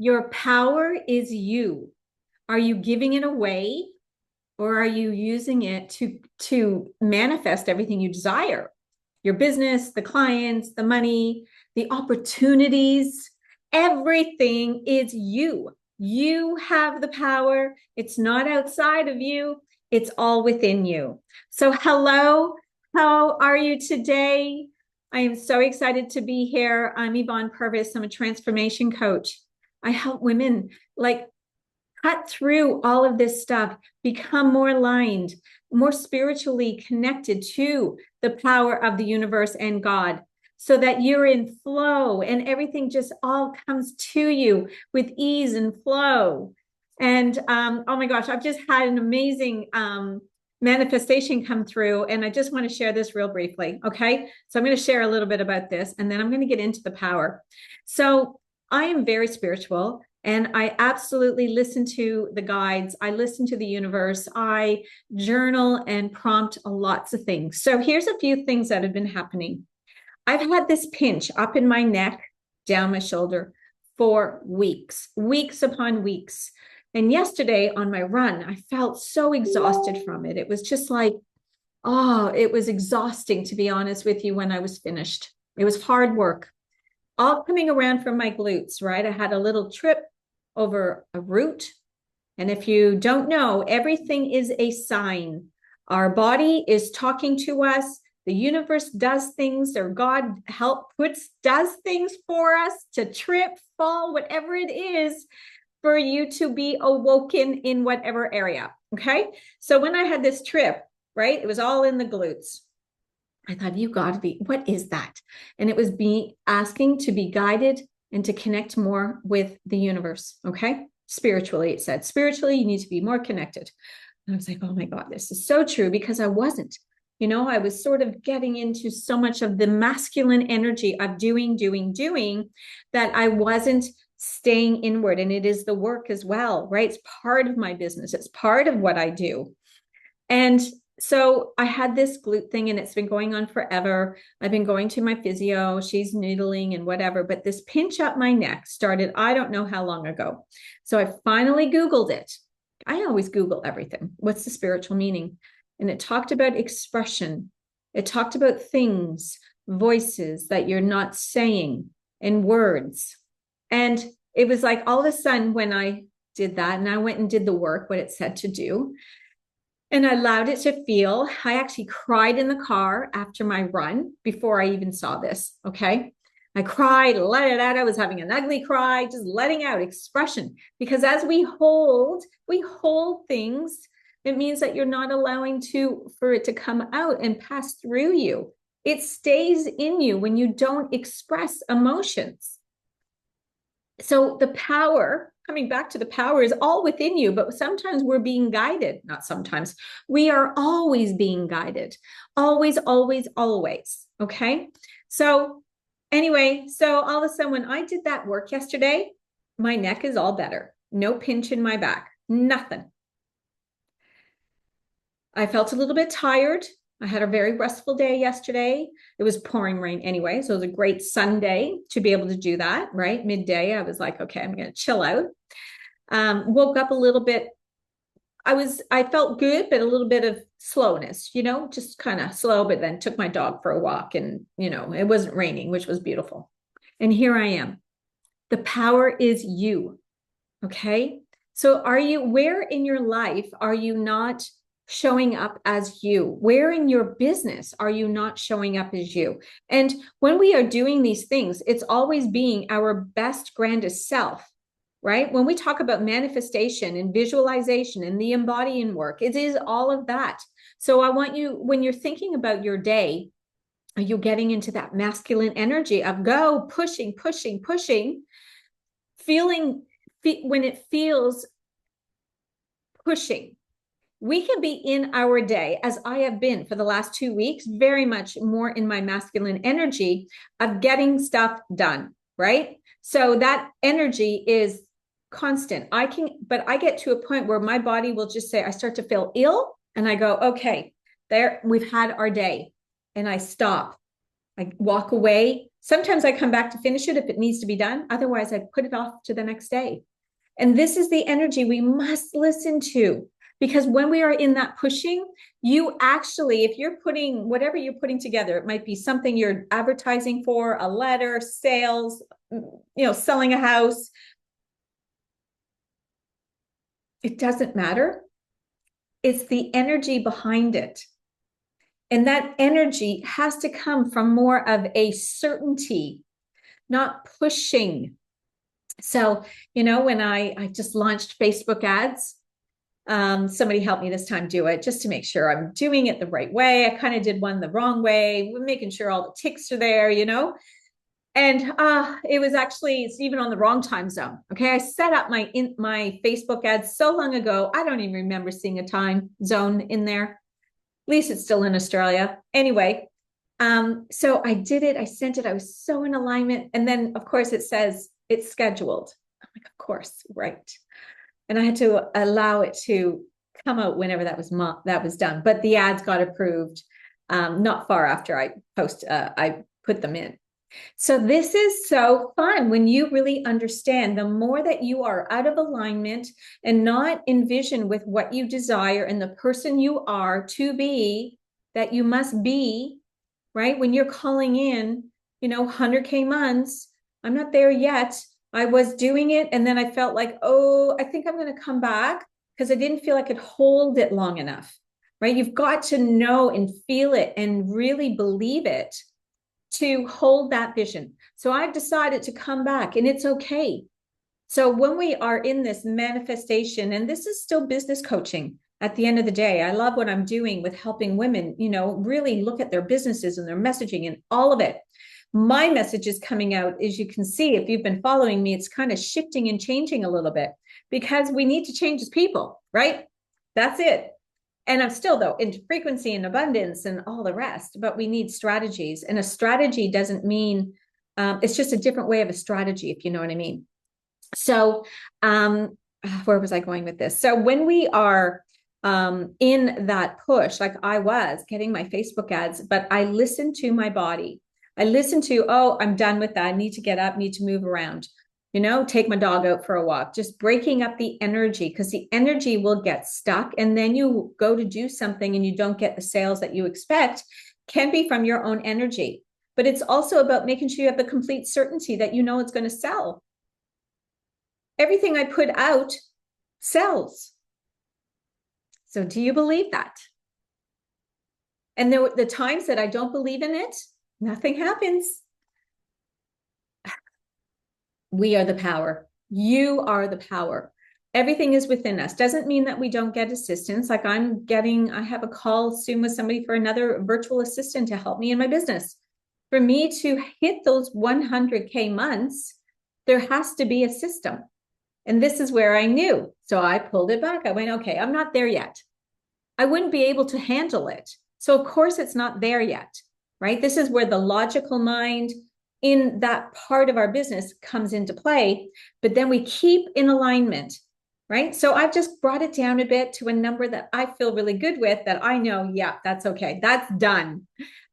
Your power is you. Are you giving it away, or are you using it to manifest everything you desire? Your business, the clients, the money, the opportunities, everything is you. You have the power. It's not outside of you. It's all within you. So hello, how are you today? I am so excited to be here. I'm Yvonne Purvis. I'm a transformation coach. I help women like cut through all of this stuff, become more aligned, more spiritually connected to the power of the universe and God, so that you're in flow and everything just all comes to you with ease and flow. And oh my gosh, I've just had an amazing manifestation come through, and I just want to share this real briefly. Okay, so I'm going to share a little bit about this, and then I'm going to get into the power. So I am very spiritual. And I absolutely listen to the guides. I listen to the universe. I journal and prompt lots of things. So here's a few things that have been happening. I've had this pinch up in my neck, down my shoulder for weeks, weeks upon weeks. And yesterday on my run, I felt so exhausted from it. It was just like, oh, it was exhausting, to be honest with you, when I was finished. It was hard work. All coming around from my glutes, right? I had a little trip over a root. And if you don't know, everything is a sign. Our body is talking to us. The universe does things, or God does things for us to trip, fall, whatever it is, for you to be awoken in whatever area. Okay. So when I had this trip, right, it was all in the glutes. I thought, you got to be, what is that? And it was asking to be guided and to connect more with the universe. Okay. Spiritually, it said, spiritually, you need to be more connected. And I was like, oh my God, this is so true, because I wasn't, I was sort of getting into so much of the masculine energy of doing, that I wasn't staying inward. And it is the work as well, right? It's part of my business. It's part of what I do. And so I had this glute thing, and it's been going on forever. I've been going to my physio. She's noodling and whatever, but this pinch up my neck started, I don't know how long ago. So I finally Googled it. I always Google everything. What's the spiritual meaning? And it talked about expression. It talked about things, voices that you're not saying, and words. And it was like all of a sudden when I did that, and I went and did the work, what it said to do, and I allowed it to feel. I actually cried in the car after my run before I even saw this. Okay. I cried, let it out. I was having an ugly cry, just letting out expression. Because as we hold things, it means that you're not allowing for it to come out and pass through you. It stays in you when you don't express emotions. So the power, coming back to the power, is all within you, but sometimes we're being guided. Not sometimes. We are always being guided. Always, always, always. Okay. So anyway, so all of a sudden when I did that work yesterday, my neck is all better. No pinch in my back. Nothing. I felt a little bit tired. I had a very restful day yesterday. It was pouring rain anyway, so it was a great Sunday to be able to do that, right? Midday, I was like, okay, I'm going to chill out. Woke up a little bit. I felt good, but a little bit of slowness, just kind of slow, but then took my dog for a walk, and, it wasn't raining, which was beautiful. And here I am. The power is you. Okay. So where in your life are you not showing up as you? Where in your business are you not showing up as you? And when we are doing these things, it's always being our best, grandest self, right? When we talk about manifestation and visualization and the embodying work, it is all of that. So I want you, when you're thinking about your day, are you getting into that masculine energy of go, pushing, feeling when it feels pushing? We can be in our day, as I have been for the last 2 weeks, very much more in my masculine energy of getting stuff done, right? So that energy is constant. But I get to a point where my body will just say, I start to feel ill, and I go, okay, we've had our day. And I stop. I walk away. Sometimes I come back to finish it if it needs to be done. Otherwise, I put it off to the next day. And this is the energy we must listen to, because when we are in that pushing, you actually, if you're putting whatever you're putting together, it might be something you're advertising for, a letter, sales, selling a house. It doesn't matter. It's the energy behind it. And that energy has to come from more of a certainty, not pushing. So, when I just launched Facebook ads, somebody helped me this time do it just to make sure I'm doing it the right way. I kind of did one the wrong way, making sure all the ticks are there, and it was actually, it's even on the wrong time zone. Okay. I set up my Facebook ads so long ago. I don't even remember seeing a time zone in there. At least it's still in Australia. Anyway, so I did it. I sent it. I was so in alignment. And then of course it says it's scheduled. I'm like, of course, right. And I had to allow it to come out whenever that was done. But the ads got approved not far after I put them in. So this is so fun when you really understand. The more that you are out of alignment and not envision with what you desire and the person you are to be, that you must be, right? When you're calling in, 100K months, I'm not there yet. I was doing it. And then I felt like, oh, I think I'm going to come back because I didn't feel I could hold it long enough, right? You've got to know and feel it and really believe it to hold that vision. So I've decided to come back, and it's okay. So when we are in this manifestation, and this is still business coaching at the end of the day, I love what I'm doing with helping women, really look at their businesses and their messaging and all of it. My message is coming out, as you can see, if you've been following me, it's kind of shifting and changing a little bit because we need to change as people, right? That's it. And I'm still, though, into frequency and abundance and all the rest, but we need strategies. And a strategy doesn't mean, it's just a different way of a strategy, if you know what I mean. So where was I going with this? So when we are in that push, like I was getting my Facebook ads, but I listened to my body. I listened to, oh, I'm done with that. I need to get up, need to move around. Take my dog out for a walk, just breaking up the energy, because the energy will get stuck. And then you go to do something and you don't get the sales that you expect, can be from your own energy. But it's also about making sure you have the complete certainty that it's going to sell. Everything I put out sells. So do you believe that? And the times that I don't believe in it, nothing happens. We are the power. You are the power. Everything is within us. Doesn't mean that we don't get assistance. Like I have a call soon with somebody for another virtual assistant to help me in my business. For me to hit those 100K months, there has to be a system. And this is where I knew. So I pulled it back. I went, okay, I'm not there yet. I wouldn't be able to handle it. So of course it's not there yet, right? This is where the logical mind in that part of our business comes into play, but then we keep in alignment, right? So I've just brought it down a bit to a number that I feel really good with, that I know, yeah, that's okay. That's done.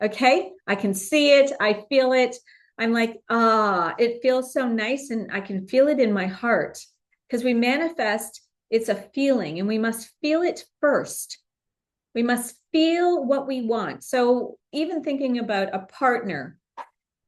Okay. I can see it. I feel it. I'm like, it feels so nice. And I can feel it in my heart, because we manifest, it's a feeling, and we must feel it first. We must feel what we want. So even thinking about a partner,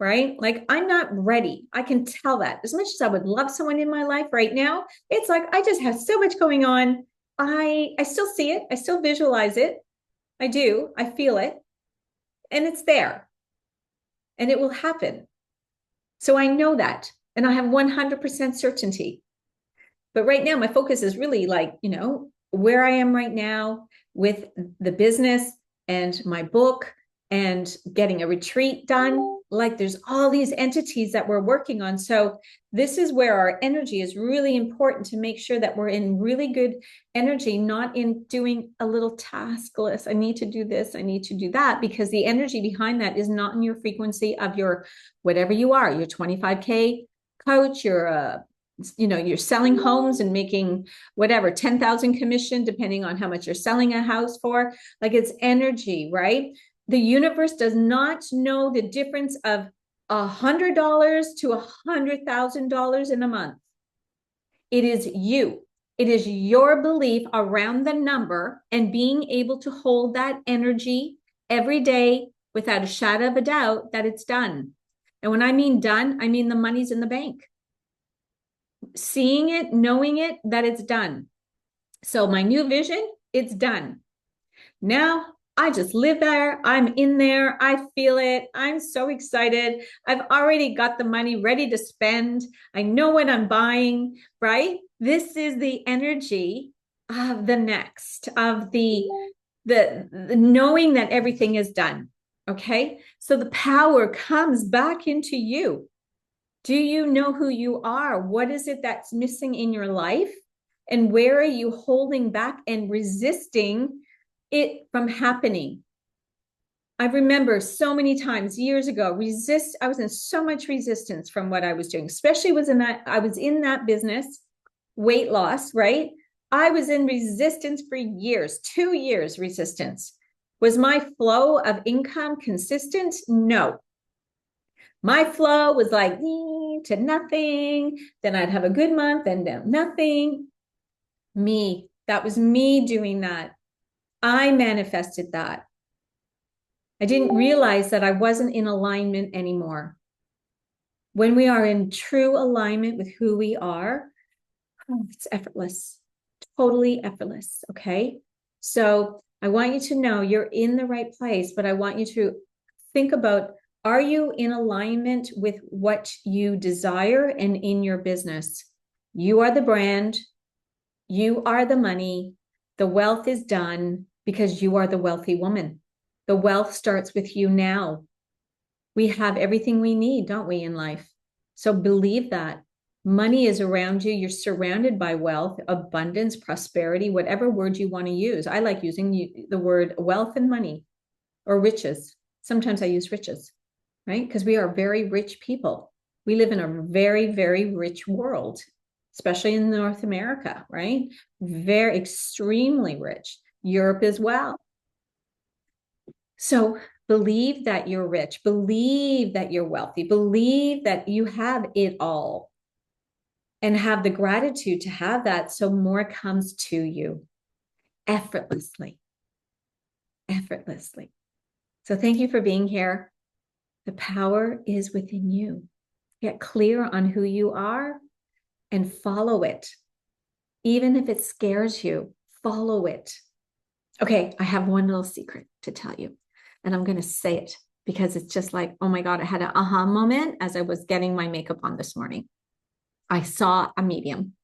right? Like I'm not ready. I can tell that. As much as I would love someone in my life right now, it's like I just have so much going on. I still see it. I still visualize it. I do. I feel it. And it's there. And it will happen. So I know that. And I have 100% certainty. But right now, my focus is really like, where I am right now with the business and my book and getting a retreat done. Like there's all these entities that we're working on. So this is where our energy is really important, to make sure that we're in really good energy, not in doing a little task list. I need to do this. I need to do that, because the energy behind that is not in your frequency of your, whatever you are, your 25K coach, you're selling homes and making whatever, 10,000 commission, depending on how much you're selling a house for. Like it's energy, right? The universe does not know the difference of $100 to $100,000 in a month. It is you. It is your belief around the number and being able to hold that energy every day without a shadow of a doubt that it's done. And when I mean done, I mean the money's in the bank. Seeing it, knowing it, that it's done. So my new vision, it's done. Now I just live there. I'm in there. I feel it. I'm so excited. I've already got the money ready to spend. I know what I'm buying, right? This is the energy of the next, of the knowing that everything is done. Okay. So the power comes back into you. Do you know who you are? What is it that's missing in your life? And where are you holding back and resisting it from happening? I remember so many times years ago, I was in so much resistance from what I was doing, especially I was in that business, weight loss, right? I was in resistance for years, 2 years resistance. Was my flow of income consistent? No. My flow was like to nothing. Then I'd have a good month and then nothing. That was me doing that. I manifested that. I didn't realize that I wasn't in alignment anymore. When we are in true alignment with who we are, it's effortless, totally effortless. Okay. So I want you to know you're in the right place, but I want you to think about, are you in alignment with what you desire and in your business? You are the brand. You are the money. The wealth is done because you are the wealthy woman. The wealth starts with you now. We have everything we need, don't we, in life? So believe that. Money is around you. You're surrounded by wealth, abundance, prosperity, whatever word you want to use. I like using the word wealth and money or riches. Sometimes I use riches, right? Because we are very rich people. We live in a very, very rich world, especially in North America, right? Very extremely rich. Europe as well. So believe that you're rich, believe that you're wealthy, believe that you have it all, and have the gratitude to have that so more comes to you effortlessly, effortlessly. So thank you for being here. The power is within you. Get clear on who you are and follow it. Even if it scares you, follow it. Okay, I have one little secret to tell you. And I'm going to say it because it's just like, oh my God, I had an aha moment as I was getting my makeup on this morning. I saw a medium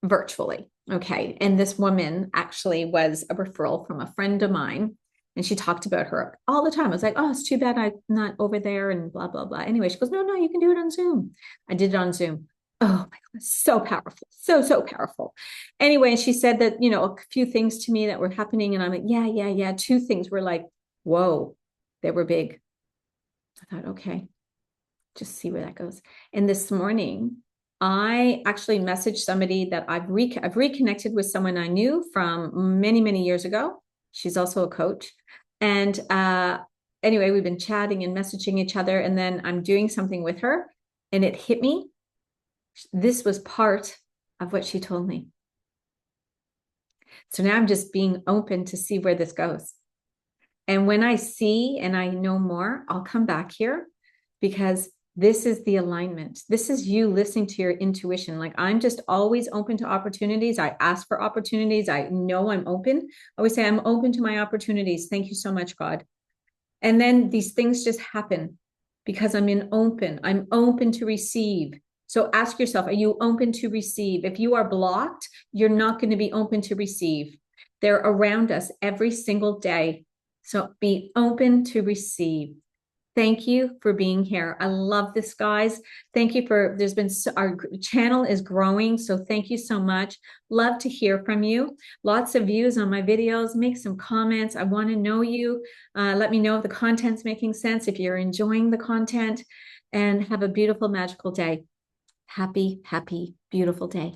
virtually. Okay. And this woman actually was a referral from a friend of mine. And she talked about her all the time. I was like, oh, it's too bad I'm not over there and blah, blah, blah. Anyway, she goes, no, you can do it on Zoom. I did it on Zoom. Oh my God, so powerful. So powerful. Anyway, she said that, a few things to me that were happening. And I'm like, yeah. 2 things were like, whoa, they were big. I thought, okay, just see where that goes. And this morning, I actually messaged somebody that I've reconnected with someone I knew from many, many years ago. She's also a coach. And anyway, we've been chatting and messaging each other. And then I'm doing something with her and it hit me. This was part of what she told me. So now I'm just being open to see where this goes. And when I see and I know more, I'll come back here because this is the alignment. This is you listening to your intuition. Like I'm just always open to opportunities. I ask for opportunities. I know I'm open. I always say I'm open to my opportunities. Thank you so much, God. And then these things just happen because I'm open to receive. So ask yourself, are you open to receive? If you are blocked, you're not going to be open to receive. They're around us every single day. So be open to receive. Thank you for being here. I love this, guys. Thank you our channel is growing. So thank you so much. Love to hear from you. Lots of views on my videos. Make some comments. I want to know you. Let me know if the content's making sense, if you're enjoying the content, and have a beautiful, magical day. Happy, beautiful day.